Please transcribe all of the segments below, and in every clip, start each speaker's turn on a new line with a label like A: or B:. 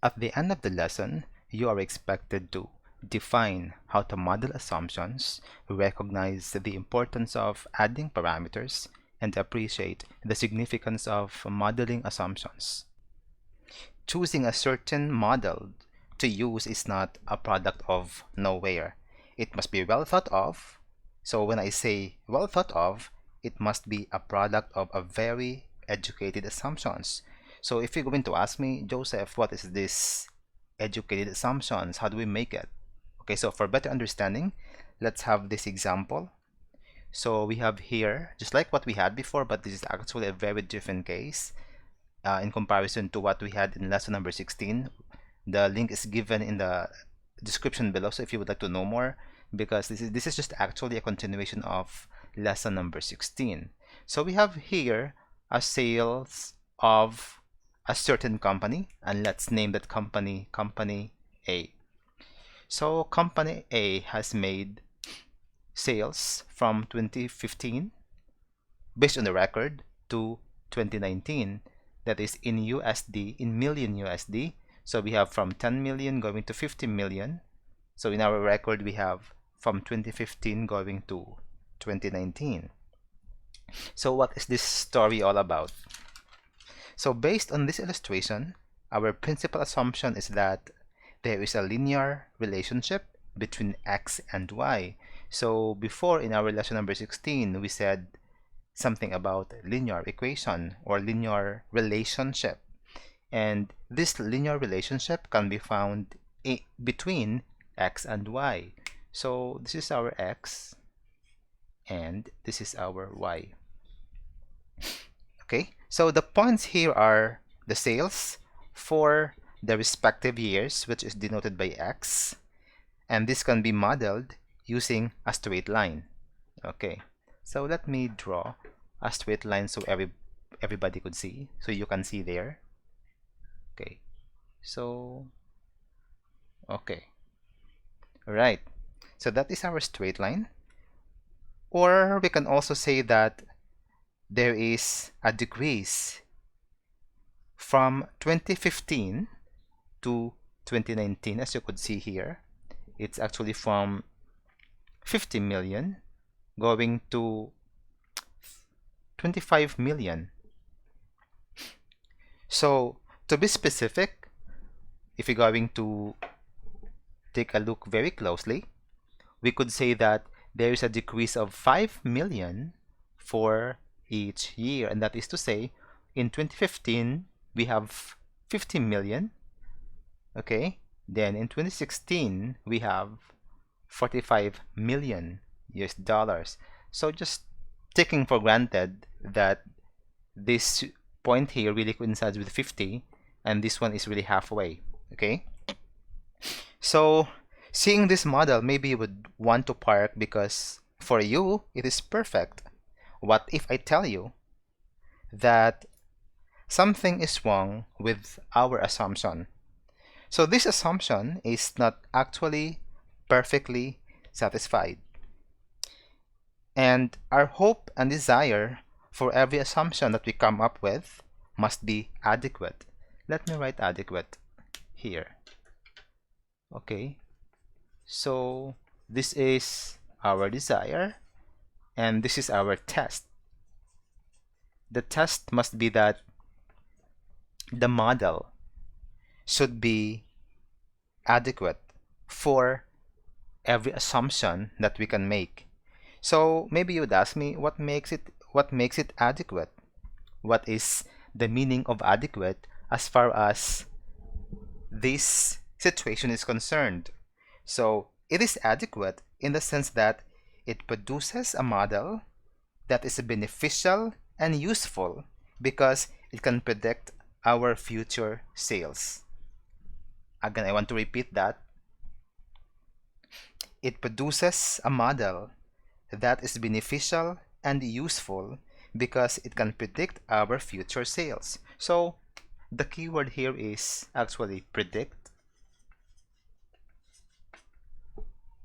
A: At the end of the lesson, you are expected to define how to model assumptions, recognize the importance of adding parameters, and appreciate the significance of modeling assumptions. Choosing a certain model to use is not a product of nowhere. It must be well thought of. So when I say well thought of, it must be a product of a very educated assumptions. So if you're going to ask me, Joseph, what is this educated assumptions? How do we make it? Okay, so for better understanding, let's have this example. So we have here, just like what we had before, but this is actually a very different case in comparison to what we had in lesson number 16. The link is given in the description below, so if you would like to know more, because this is just actually a continuation of lesson number 16. So we have here a sales of a certain company, and let's name that company A. So company A has made sales from 2015 based on the record to 2019, that is in USD, in million USD. So we have from 10 million going to 50 million. So in our record we have from 2015 going to 2019. So what is this story all about? So based on this illustration, our principal assumption is that there is a linear relationship between x and y. So before, in our lesson number 16, we said something about linear equation or linear relationship. And this linear relationship can be found between x and y. So this is our x and this is our y. Okay, so the points here are the sales for the respective years, which is denoted by x, and this can be modeled using a straight line. Okay, so let me draw a straight line so everybody could see, so you can see there. Okay, so okay, right, so that is our straight line. Or we can also say that there is a decrease from 2015 to 2019. As you could see here, it's actually from 50 million going to 25 million. So to be specific, if you're going to take a look very closely, we could say that there is a decrease of 5 million for each year, and that is to say, in 2015 we have 50 million. Okay, then in 2016 we have 45 million US dollars. So just taking for granted that this point here really coincides with 50 and this one is really halfway. Okay, so seeing this model, maybe you would want to park because for you it is perfect. What if I tell you that something is wrong with our assumption? So this assumption is not actually perfectly satisfied. And our hope and desire for every assumption that we come up with must be adequate. Let me write adequate here. Okay, so this is our desire and this is our test. The test must be that the model should be adequate for every assumption that we can make. So maybe you would ask me, what makes it adequate? What is the meaning of adequate as far as this situation is concerned? So it is adequate in the sense that it produces a model that is beneficial and useful because it can predict our future sales. Again, I want to repeat that. It produces a model that is beneficial and useful because it can predict our future sales. So the keyword here is actually predict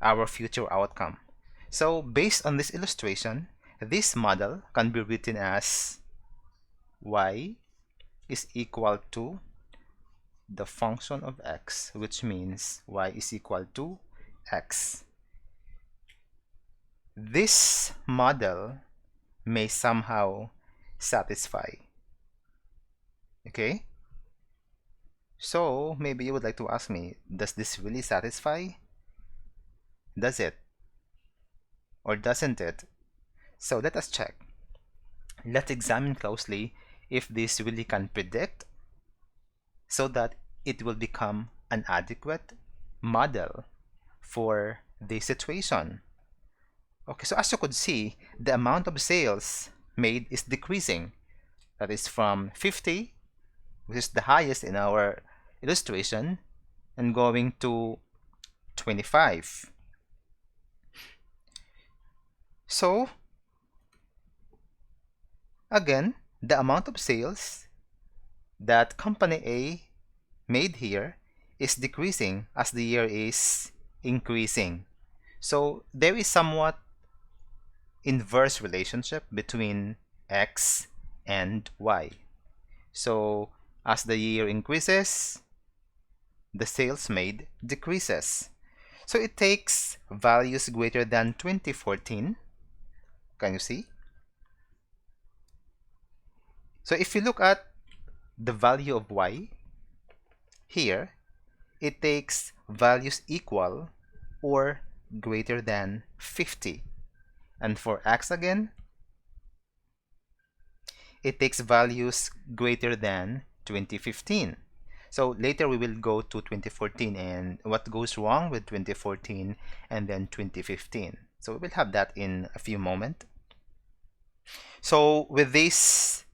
A: our future outcome. So based on this illustration, this model can be written as y is equal to the function of x, which means y is equal to x. This model may somehow satisfy. Okay? So maybe you would like to ask me, does this really satisfy? Does it? Or doesn't it? So let us check. Let's examine closely if this really can predict so that it will become an adequate model for the situation. Okay, so as you could see, the amount of sales made is decreasing. That is from 50, which is the highest in our illustration, and going to 25. So again, the amount of sales that company A made here is decreasing as the year is increasing. So there is somewhat inverse relationship between x and y. So as the year increases, the sales made decreases. So it takes values greater than 2014. Can you see? So if you look at the value of y here, it takes values equal or greater than 50. And for x again, it takes values greater than 2015. So later we will go to 2014 and what goes wrong with 2014 and then 2015. So we will have that in a few moments. So with this,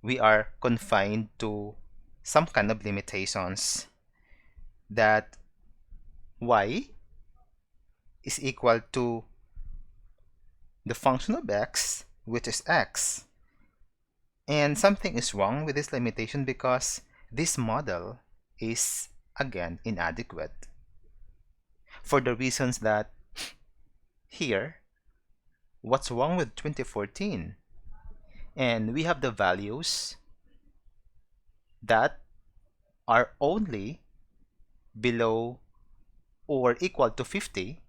A: we are confined to some kind of limitations that y is equal to the function of x, which is x. And something is wrong with this limitation because this model is again inadequate for the reasons that here, what's wrong with 2014? And we have the values that are only below or equal to 50.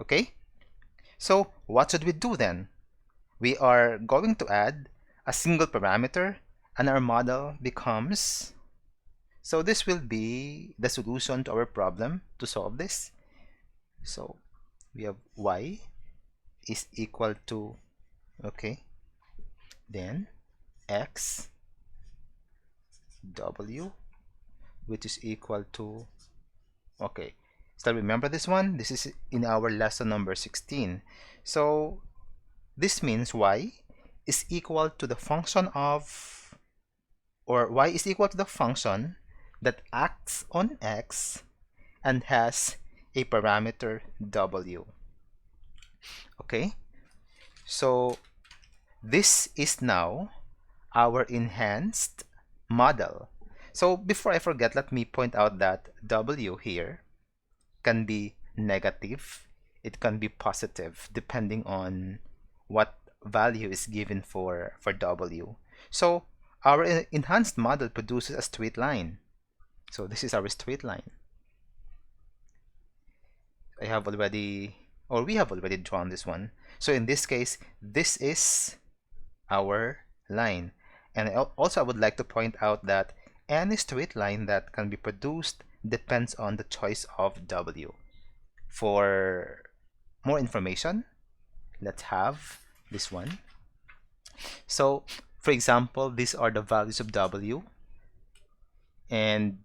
A: Okay? So what should we do then? We are going to add a single parameter and our model becomes, so this will be the solution to our problem to solve this. So we have y is equal to, okay, then x w, which is equal to, okay, still remember this one? This is in our lesson number 16. So this means y is equal to the function of, or y is equal to the function that acts on x and has a parameter w. Okay, so this is now our enhanced model. So before I forget, let me point out that w here can be negative, it can be positive depending on what value is given for w. So our enhanced model produces a straight line. So this is our straight line. We have already drawn this one. So in this case, this is our line. And also I would like to point out that any straight line that can be produced depends on the choice of w. For more information, let's have this one. So for example, these are the values of w, and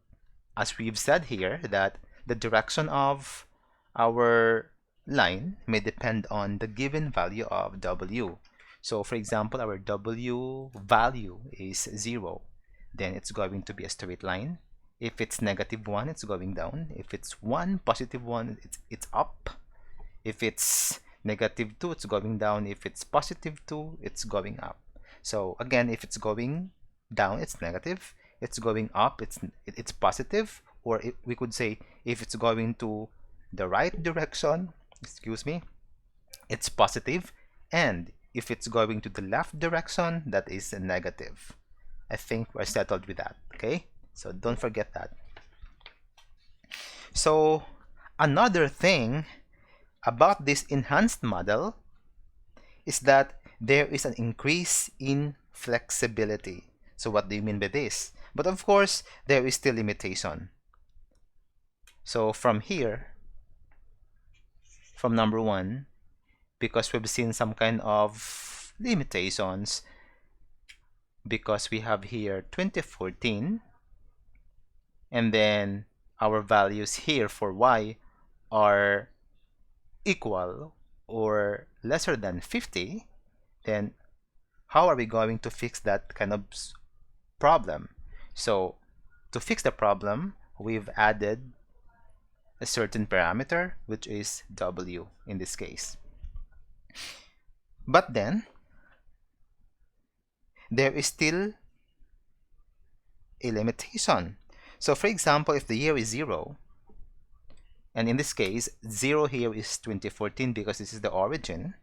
A: as we've said here, that the direction of our line may depend on the given value of w. So for example, our w value is 0, then it's going to be a straight line. If it's -1, it's going down. If it's 1, +1, it's up. If it's -2, it's going down. If it's +2, it's going up. So again, if it's going down, it's negative. It's going up, it's positive. Or we could say if it's going to the right direction, excuse me, it's positive. And if it's going to the left direction, that is negative. I think we're settled with that. Okay, so don't forget that. So another thing about this enhanced model is that there is an increase in flexibility. So what do you mean by this? But of course, there is still limitation. So from here, from number 1, because we've seen some kind of limitations, because we have here 2014, and then our values here for y are equal or lesser than 50, then how are we going to fix that kind of problem? So to fix the problem, we've added a certain parameter, which is w in this case. But then there is still a limitation. So for example, if the year is 0, and in this case 0 here is 2014 because this is the origin,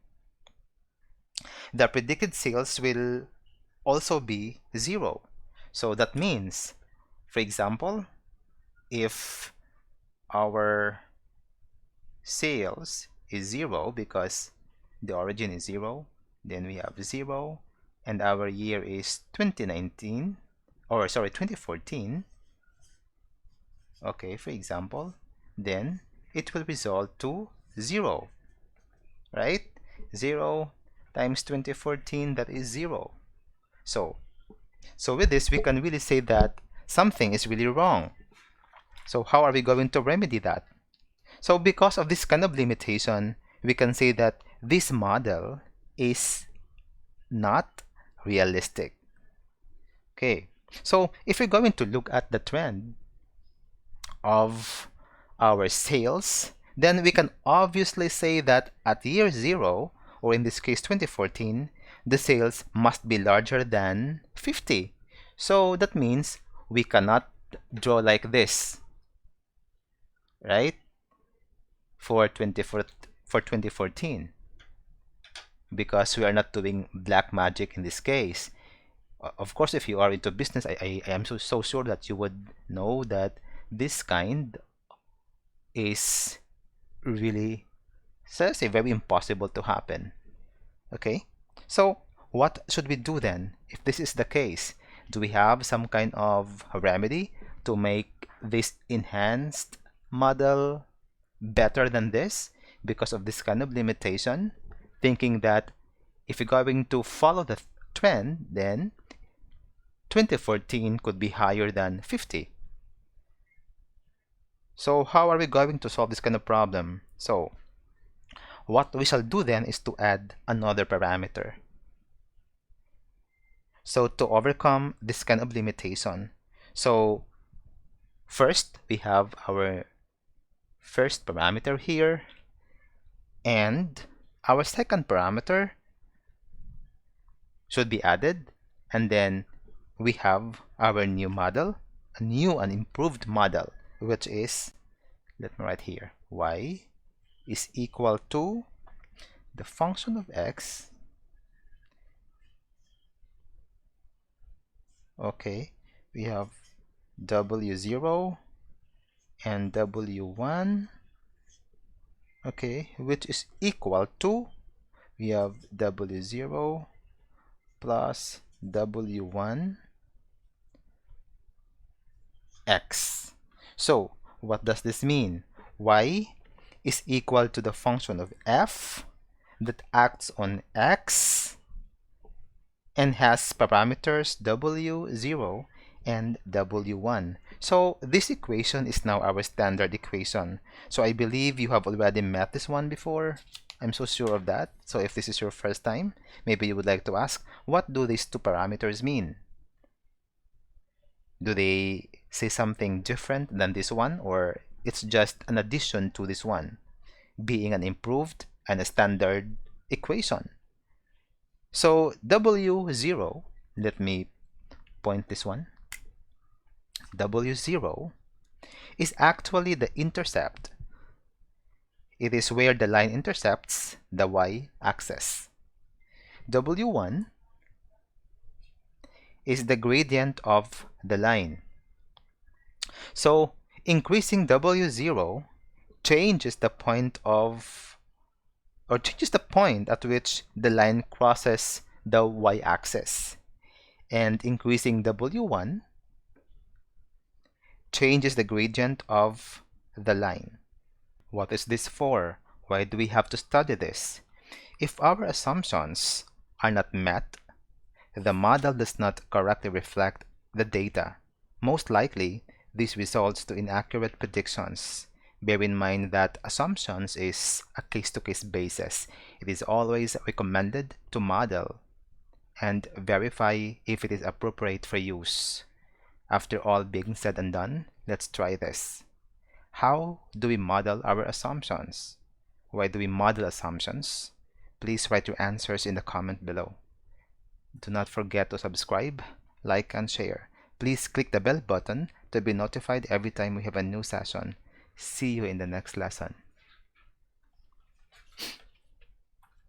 A: the predicted sales will also be 0. So that means, for example, if our sales is 0 because the origin is 0, then we have 0, and our year is 2019, or sorry, 2014. Okay, for example, then it will result to 0, right? 0 times 2014, that is 0. So with this, we can really say that something is really wrong. So how are we going to remedy that? So because of this kind of limitation, we can say that this model is not realistic. Okay, so if we're going to look at the trend of our sales, then we can obviously say that at year 0, or in this case 2014, the sales must be larger than 50. So that means we cannot draw like this, right? For 2014, because we are not doing black magic in this case. Of course, if you are into business, I am so sure that you would know that this kind is really, say, very impossible to happen. Okay, so what should we do then if this is the case? Do we have some kind of remedy to make this enhanced model better than this because of this kind of limitation, thinking that if you're going to follow the trend, then 2014 could be higher than 50? So how are we going to solve this kind of problem? So what we shall do then is to add another parameter. So to overcome this kind of limitation, so first we have our first parameter here, and our second parameter should be added, and then we have our new model, a new and improved model, which is, let me write here, y is equal to the function of x. Okay, we have w0 and w1, okay, which is equal to, we have w0 plus w1 x. So what does this mean? Y is equal to the function of f that acts on x and has parameters w0 and w1. So this equation is now our standard equation. So I believe you have already met this one before. I'm so sure of that. So if this is your first time, maybe you would like to ask, what do these two parameters mean? Do they say something different than this one, or it's just an addition to this one, being an improved and a standard equation? So w0, let me point this one, w0 is actually the intercept. It is where the line intercepts the y-axis. w1 is the gradient of the line. So increasing W0 changes the point at which the line crosses the y-axis, and increasing W1 changes the gradient of the line. What is this for? Why do we have to study this? If our assumptions are not met, the model does not correctly reflect the data. Most likely, this results to inaccurate predictions. Bear in mind that assumptions is a case-to-case basis. It is always recommended to model and verify if it is appropriate for use. After all being said and done, let's try this. How do we model our assumptions? Why do we model assumptions? Please write your answers in the comment below. Do not forget to subscribe, like, and share. Please click the bell button to be notified every time we have a new session. See you in the next lesson.